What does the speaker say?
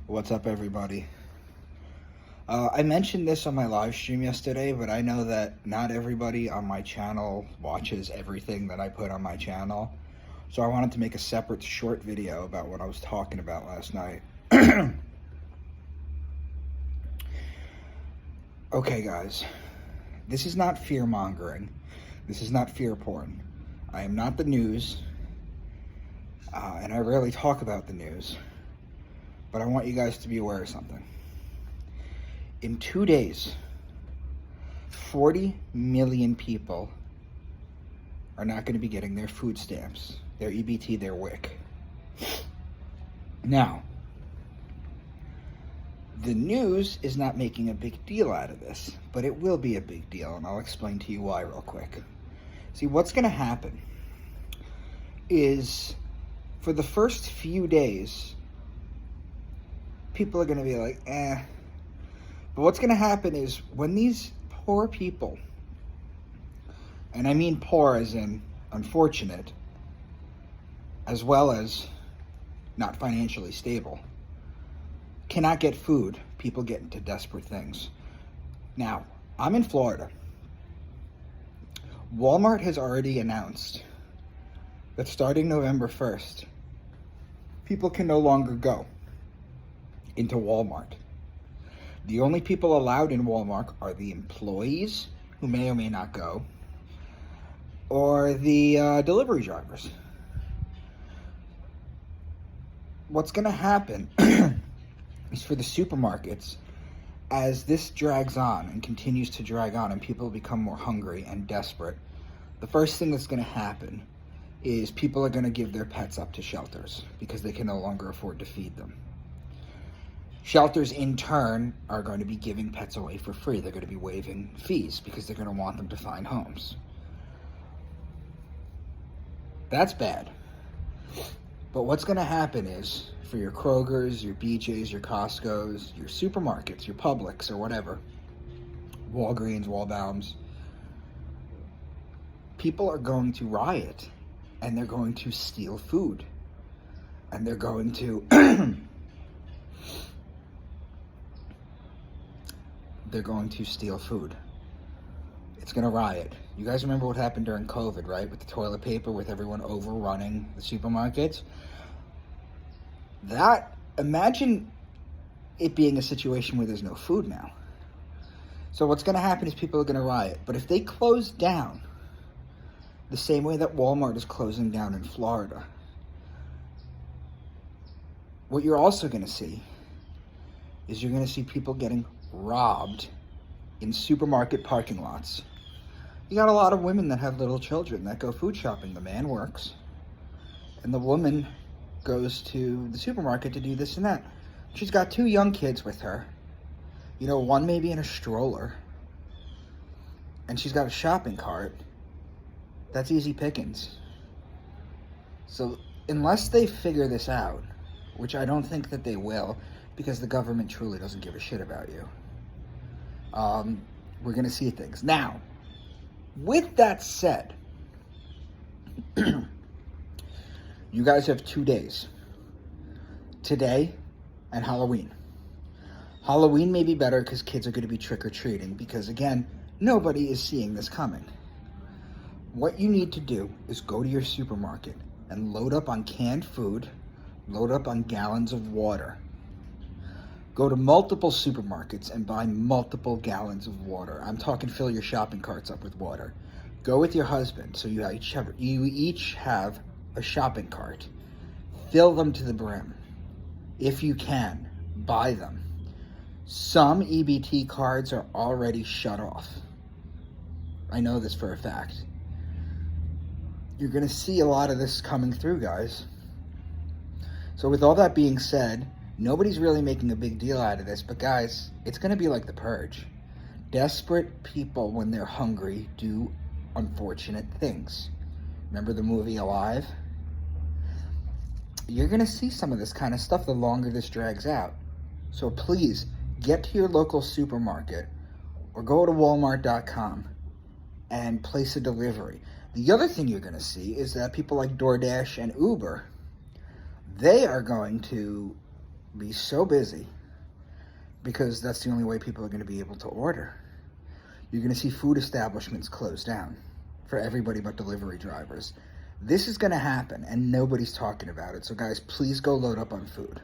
What's up, everybody? I mentioned this on my live stream yesterday, but I know that not everybody on my channel watches everything that I put on my channel. So I wanted to make a separate short video about what I was talking about last night. Okay, guys. This is not fear-mongering. This is not fear porn. I am not the news, and I rarely talk about the news. But I want you guys to be aware of something. In 2 days, 40 million people are not going to be getting their food stamps, their EBT, their WIC. Now, the news is not making a big deal out of this, but it will be a big deal, and I'll explain to you why real quick. See, what's going to happen is, for the first few days, people are going to be like, eh. But what's going to happen is when these poor people, and I mean poor as in unfortunate, as well as not financially stable, cannot get food, people get into desperate things. Now, I'm in Florida. Walmart has already announced that starting November 1st, people can no longer go into Walmart. The only people allowed in Walmart are the employees, who may or may not go, or the delivery drivers. What's going to happen is for the supermarkets, as this drags on and continues to drag on and people become more hungry and desperate, the first thing that's going to happen is people are going to give their pets up to shelters because they can no longer afford to feed them. Shelters, in turn, are going to be giving pets away for free. They're going to be waiving fees because they're going to want them to find homes. That's bad. But what's going to happen is, for your Krogers, your BJ's, your Costco's, your supermarkets, your Publix, or whatever, Walgreens, Walbaums, people are going to riot, and they're going to steal food. And they're going to... they're going to steal food. It's going to riot. You guys remember what happened during COVID, right? With the toilet paper, with everyone overrunning the supermarkets? Imagine it being a situation where there's no food now. So what's going to happen is people are going to riot. But if they close down the same way that Walmart is closing down in Florida, what you're also going to see is you're going to see people getting robbed in supermarket parking lots. You got a lot of women that have little children that go food shopping. The man works, and the woman goes to the supermarket to do this and that. She's got 2 young kids with her. You know, one maybe in a stroller, and she's got a shopping cart. That's easy pickings. So unless they figure this out, which I don't think that they will, because the government truly doesn't give a shit about you, we're going to see things. Now, with that said, you guys have 2 days. Today and Halloween. Halloween may be better because kids are going to be trick-or-treating because, again, nobody is seeing this coming. What you need to do is go to your supermarket and load up on canned food, load up on gallons of water. Go to multiple supermarkets and buy multiple gallons of water. I'm talking fill your shopping carts up with water. Go with your husband, so you each have a shopping cart. Fill them to the brim. If you can, buy them. Some EBT cards are already shut off. I know this for a fact. You're going to see a lot of this coming through, guys. So with all that being said, nobody's really making a big deal out of this, but guys, it's going to be like the Purge. Desperate people, when they're hungry, do unfortunate things. Remember the movie Alive? You're going to see some of this kind of stuff the longer this drags out. So please, get to your local supermarket or go to walmart.com and place a delivery. The other thing you're going to see is that people like DoorDash and Uber, they are going to be so busy because that's the only way people are going to be able to order. You're going to see food establishments close down for everybody but delivery drivers. This is going to happen, and nobody's talking about it. So guys, please go load up on food.